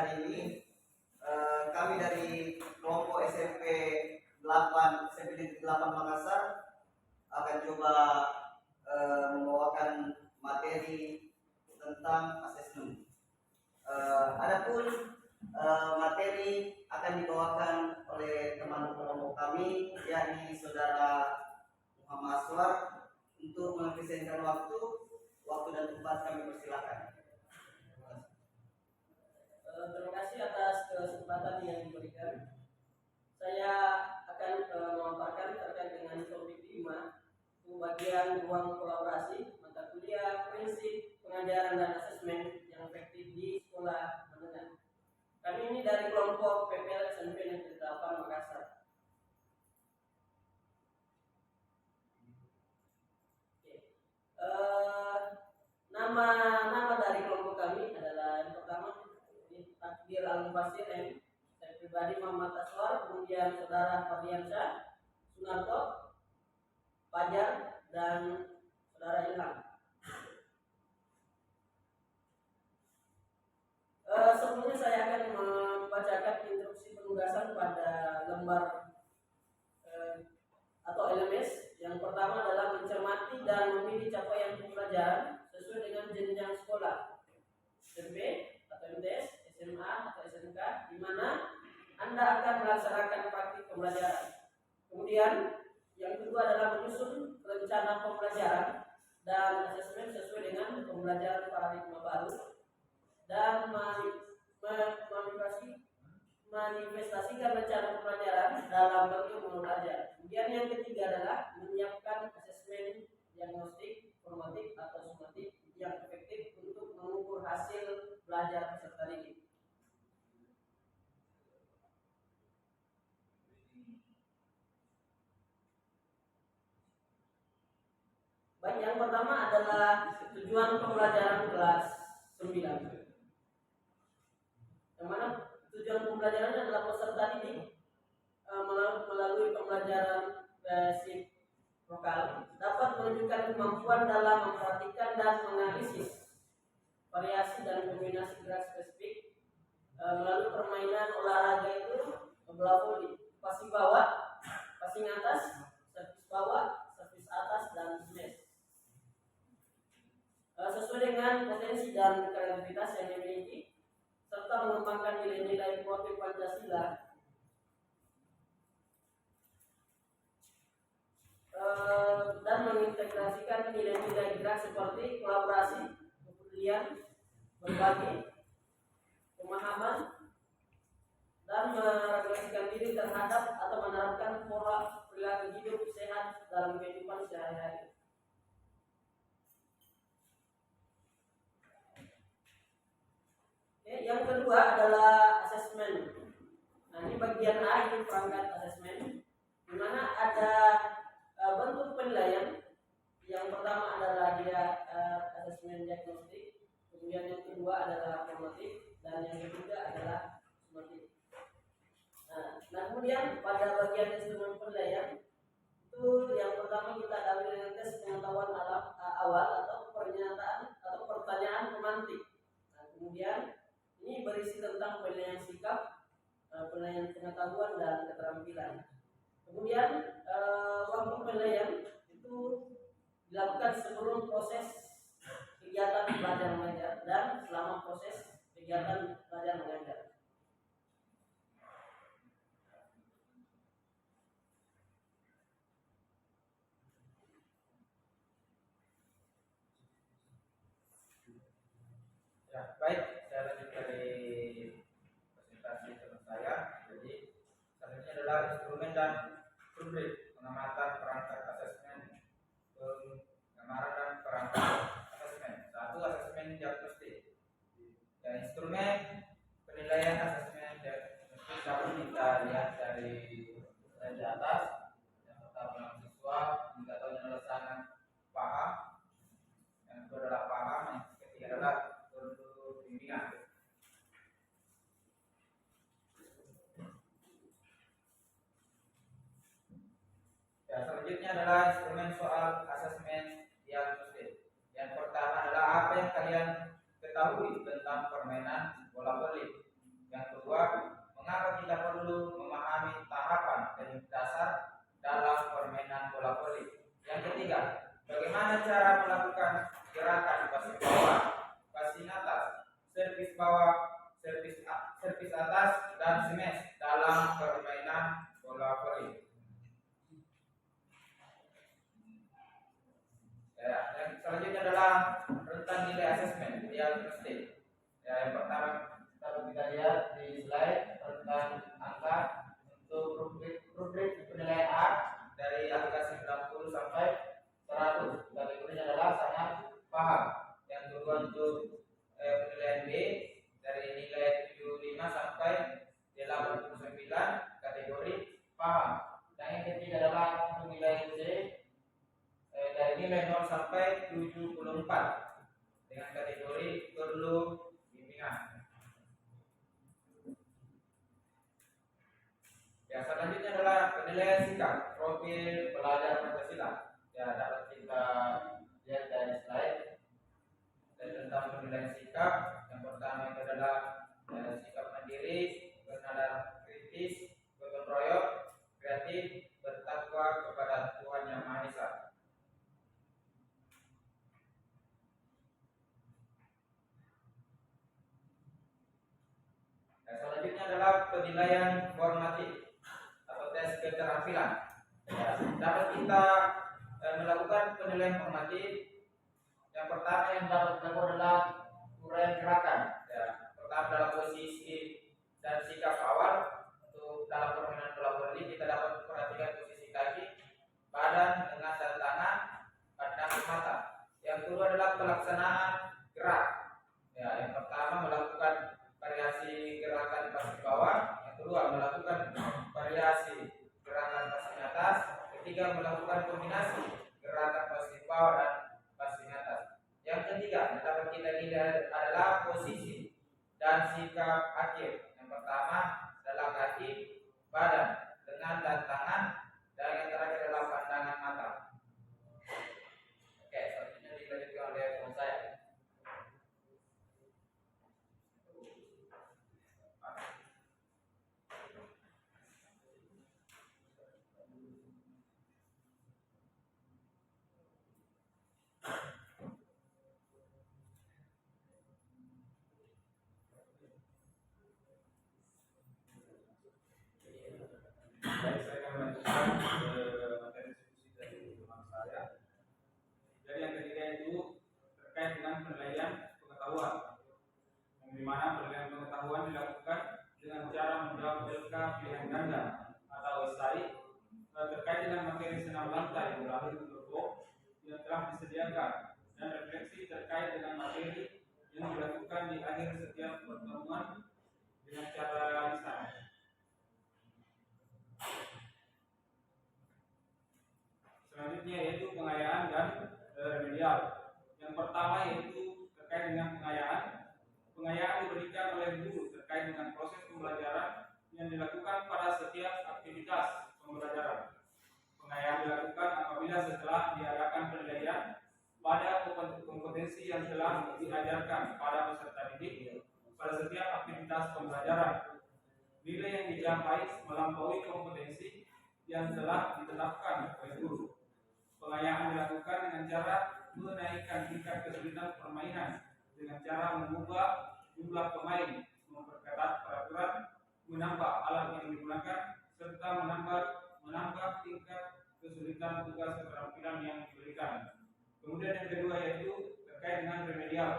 hari ini kami dari kelompok SMP 8 Makassar akan coba membawakan materi tentang asesmen. Adapun materi akan dibawakan oleh teman kelompok kami, yakni saudara Muhammad Aswar. Untuk mengefisienkan waktu dan tempat kami persilakan. Terima kasih atas kesempatan yang diberikan. Saya akan memaparkan terkait dengan topik 5, bagian ruang kolaborasi, mata kuliah prinsip pengajaran dan asesmen yang efektif di sekolah menengah. Kami ini dari kelompok PPL SMP Negeri 8 Makassar. Nama dari kelompok kami adalah yang pertama Takdir Al-Mufasir M. Saya pribadi Muhammad Aswar, kemudian saudara Fardiansyah, Sunarto, Fajar, dan saudara Ilham. Sebelumnya saya akan membacakan instruksi penugasan pada lembar atau LMS. Yang pertama adalah mencermati dan memilih capaian pembelajaran sesuai dengan jenjang sekolah, SMP atau MTS, SMA atau SMK, di mana Anda akan melaksanakan praktik pembelajaran. Kemudian yang kedua adalah menyusun rencana pembelajaran dan asesmen sesuai dengan pembelajaran paradigma baru dan manifestasikan rencana pembelajaran dalam bentuk belajar. Kemudian yang ketiga adalah menyiapkan asesmen diagnostik, formatif atau sumatif yang efektif untuk mengukur hasil belajar peserta didik. Baik, yang pertama adalah tujuan pembelajaran kelas 9. Yang mana tujuan pembelajarannya adalah peserta didik melalui pembelajaran basic vokal dapat menunjukkan kemampuan dalam memperhatikan dan menganalisis variasi dan kombinasi gerak spesifik melalui permainan olahraga itu bola voli, passing bawah, passing atas, servis bawah, servis atas, dan smash. Sesuai dengan potensi dan kreativitas yang dimiliki serta mengembangkan nilai-nilai motif Pancasila dan mengintegrasikan nilai-nilai gerak seperti kolaborasi, kepedulian, berbagi, pemahaman, dan merefleksikan diri terhadap atau menerapkan pola perilaku hidup sehat dalam kehidupan sehari-hari. Yang kedua adalah asesmen. Nah, ini bagian A, ini perangkat asesmen, di mana ada bentuk penilaian. Yang pertama adalah dia asesmen diagnostik, kemudian yang kedua adalah formatif, dan yang ketiga adalah sumatif. Nah, kemudian pada bagian instrumen penilaian itu yang pertama kita dahulu dengan tes pengetahuan awal atau pernyataan atau pertanyaan pemantik. Nah, kemudian ini berisi tentang penilaian sikap, penilaian pengetahuan dan keterampilan. Kemudian waktu penilaian itu dilakukan sebelum proses kegiatan belajar mengajar dan selama proses kegiatan belajar mengajar. Ya, baik, saya lanjut dari presentasi teman saya. Jadi, selanjutnya adalah instrumen dan rubrik pengamatan perangkat asesmen, pengamaran dan perangkat asesmen. Satu, asesmen diagnostik. Dan instrumen penilaian asesmen diagnostik dapat kita lihat dari di atas. Yang pertama siswa, indikatornya adalah sangat paham. Yang kedua adalah paham. Yang ketiga adalah bimbingan. Ya, selanjutnya adalah instrumen soal asesmen diagnostik. Yang pertama adalah apa yang kalian ketahui tentang permainan bola voli. atas dan smash dalam permainan bola voli. Ya, yang selanjutnya adalah rentang nilai asesmen real estate. Ya, yang pertama dapat kita lihat di slide rentang angka untuk rubrik penilaian A dari angka 90 sampai 100. Kategorinya adalah sangat paham. Yang kedua untuk penilaian B dari nilai 75 sampai 89, kategori paham. Dan yang ketiga adalah untuk nilai C dari nilai 0 sampai 74 dengan kategori perlu bimbingan. Ya, selanjutnya adalah penilaian sikap profil pelajar Pancasila. Ya, dapat kita lihat dari slide. Dan tentang penilaian sikap, yang pertama itu adalah sikap mandiri, bernada kritis, gotong royong, kreatif, bertakwa kepada Tuhan Yang Maha Esa. Selanjutnya adalah penilaian formatif atau tes keterampilan. Ya, dapat kita melakukan penilaian formatif. Yang pertama yang dapat dilakukan adalah uraian gerakan. Ya, pertama dalam posisi dan sikap awal. Untuk dalam permainan bola voli kita dapat memperhatikan posisi kaki, badan dengan tangan, pandangan mata. Yang kedua adalah pelaksanaan gerak. Ya, yang pertama melakukan variasi gerakan passing bawah, yang kedua melakukan variasi gerakan passing atas, ketiga melakukan kombinasi gerakan passing bawah dan passing atas. Yang ketiga yang dapat kita lihat adalah posisi dan sikap akhir. Yang pertama adalah kaki, badan dengan dan tangan, dan yang terakhir adalah pandangan mata. Oke, selanjutnya dilanjutkan oleh teman saya. Baik, saya akan melanjutkan materi diskusi dari teman saya. Jadi yang ketiga itu terkait dengan penilaian pengetahuan, yang dimana penilaian pengetahuan dilakukan dengan cara menjawab LK pilihan ganda atau esai terkait dengan materi senam lantai beralih kelompok yang telah disediakan dan refleksi terkait dengan materi yang dilakukan di akhir setiap pertemuan dengan cara lisan. Selanjutnya yaitu pengayaan dan remedial. Yang pertama yaitu terkait dengan pengayaan. Pengayaan diberikan oleh guru terkait dengan proses pembelajaran yang dilakukan pada setiap aktivitas pembelajaran. Pengayaan dilakukan apabila setelah diadakan penilaian pada kompetensi yang telah diajarkan pada peserta didik pada setiap aktivitas pembelajaran. Nilai yang dicapai melampaui kompetensi yang telah ditetapkan oleh guru. Pengayaan dilakukan dengan cara menaikkan tingkat kesulitan permainan dengan cara mengubah jumlah pemain, memperketat peraturan, menambah alat yang digunakan, serta menambah tingkat kesulitan tugas keterampilan yang diberikan. Kemudian yang kedua yaitu terkait dengan remedial.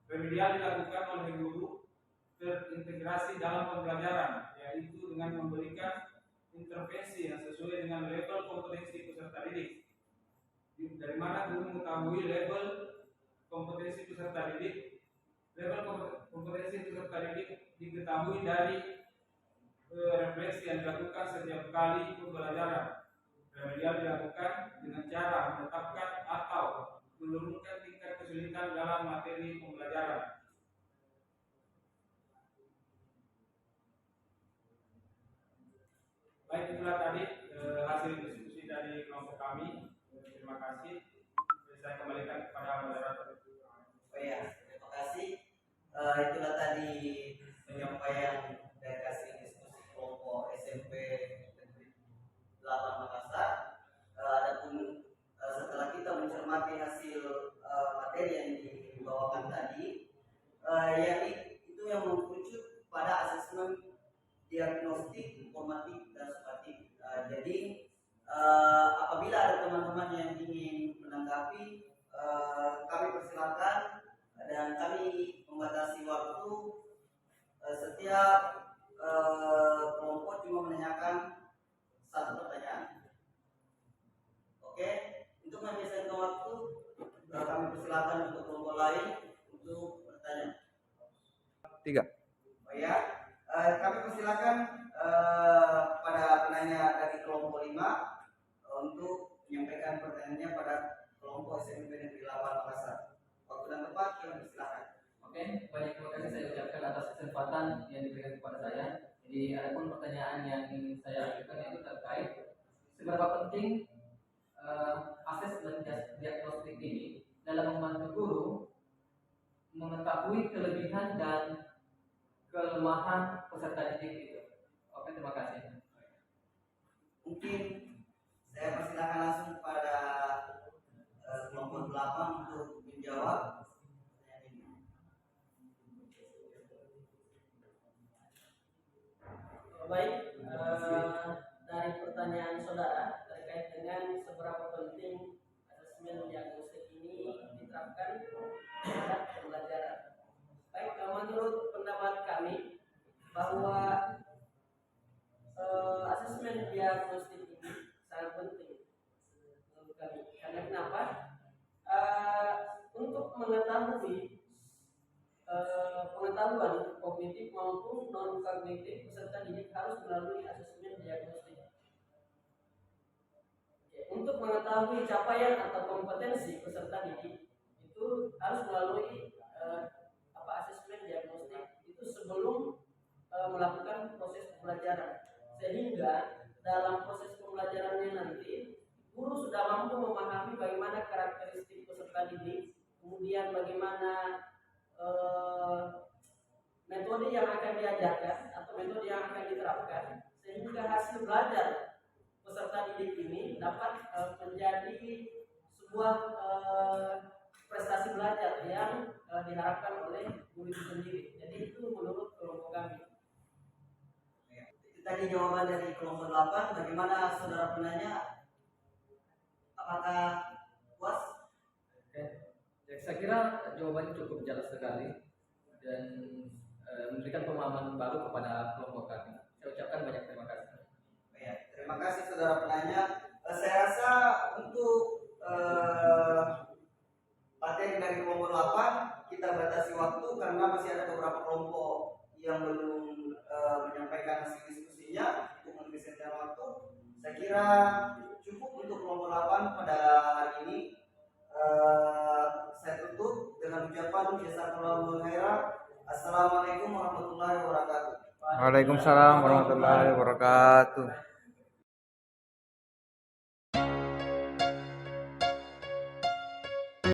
Remedial dilakukan oleh guru terintegrasi dalam pembelajaran, yaitu dengan memberikan intervensi yang sesuai dengan level kompetensi peserta didik. Dari mana guru mengetahui level kompetensi peserta didik? Level kompetensi peserta didik diketahui dari refleksi yang dilakukan setiap kali pembelajaran. Remedial dilakukan dengan cara menetapkan atau menurunkan tingkat kesulitan dalam materi pembelajaran. Baik, itulah tadi hasil diskusi dari kelompok kami. Terima kasih. Saya kembalikan kepada moderator. Oh ya, terima kasih. Itulah tadi penyampaian dari hasil diskusi kelompok SMP Negeri 8 Makassar. Adapun setelah kita mencermati hasil materi yang dibawakan tadi, itu yang mengerucut pada asesmen kelompok cuma menanyakan satu pertanyaan. Oke, untuk menyelesaikan waktu, kami persilakan untuk kelompok lain untuk bertanya. 3. Oh ya, kami persilakan pada penanya dari kelompok 5 untuk menyampaikan pertanyaannya pada kelompok SMP Negeri 8 Makassar. Waktu dan tempat kami persilakan. Oke, banyak terima kasih saya ucapkan atas kesempatan yang diberikan kepada saya. Jadi ada pun pertanyaan yang ingin saya ajukan yaitu terkait seberapa penting asesmen diagnostik ini dalam membantu guru mengetahui kelebihan dan kelemahan peserta didik itu. Oke, terima kasih. Mungkin saya persilakan langsung pada kelompok 8 untuk menjawab pertanyaan ini. Baik, dari pertanyaan saudara terkait dengan seberapa penting asesmen diagnostik ini diterapkan terhadap pembelajaran. Baik, menurut pendapat kami bahwa asesmen diagnostik ini sangat penting menurut kami. Karena kenapa? Untuk mengetahui pengetahuan kognitif maupun non kognitif peserta didik harus melalui asesmen diagnostik. Untuk mengetahui capaian atau kompetensi peserta didik itu harus melalui asesmen diagnostik itu sebelum melakukan proses pembelajaran, sehingga dalam proses pembelajarannya nanti guru sudah mampu memahami bagaimana karakteristik peserta didik, kemudian bagaimana metode yang akan diajarkan atau metode yang akan diterapkan, sehingga hasil belajar peserta didik ini dapat menjadi sebuah prestasi belajar yang diharapkan oleh guru itu sendiri. Jadi itu menurut kelompok kami. Itu tadi jawaban dari kelompok 8. Bagaimana saudara penanya? Apakah puas? Oke. Ya, saya kira jawabannya cukup jelas sekali dan memberikan pemahaman baru kepada kelompok kami. Saya ucapkan banyak terima kasih. Ya, terima kasih saudara penanya. Saya rasa untuk materi dari kelompok 8 kita batasi waktu karena masih ada beberapa kelompok yang belum menyampaikan hasil diskusinya untuk menghabiskan waktu. Saya kira cukup untuk kelompok 8 pada hari ini. Saya tutup dengan ucapan jazakallahu khairan. Assalamualaikum warahmatullahi wabarakatuh. Waalaikumsalam warahmatullahi wabarakatuh.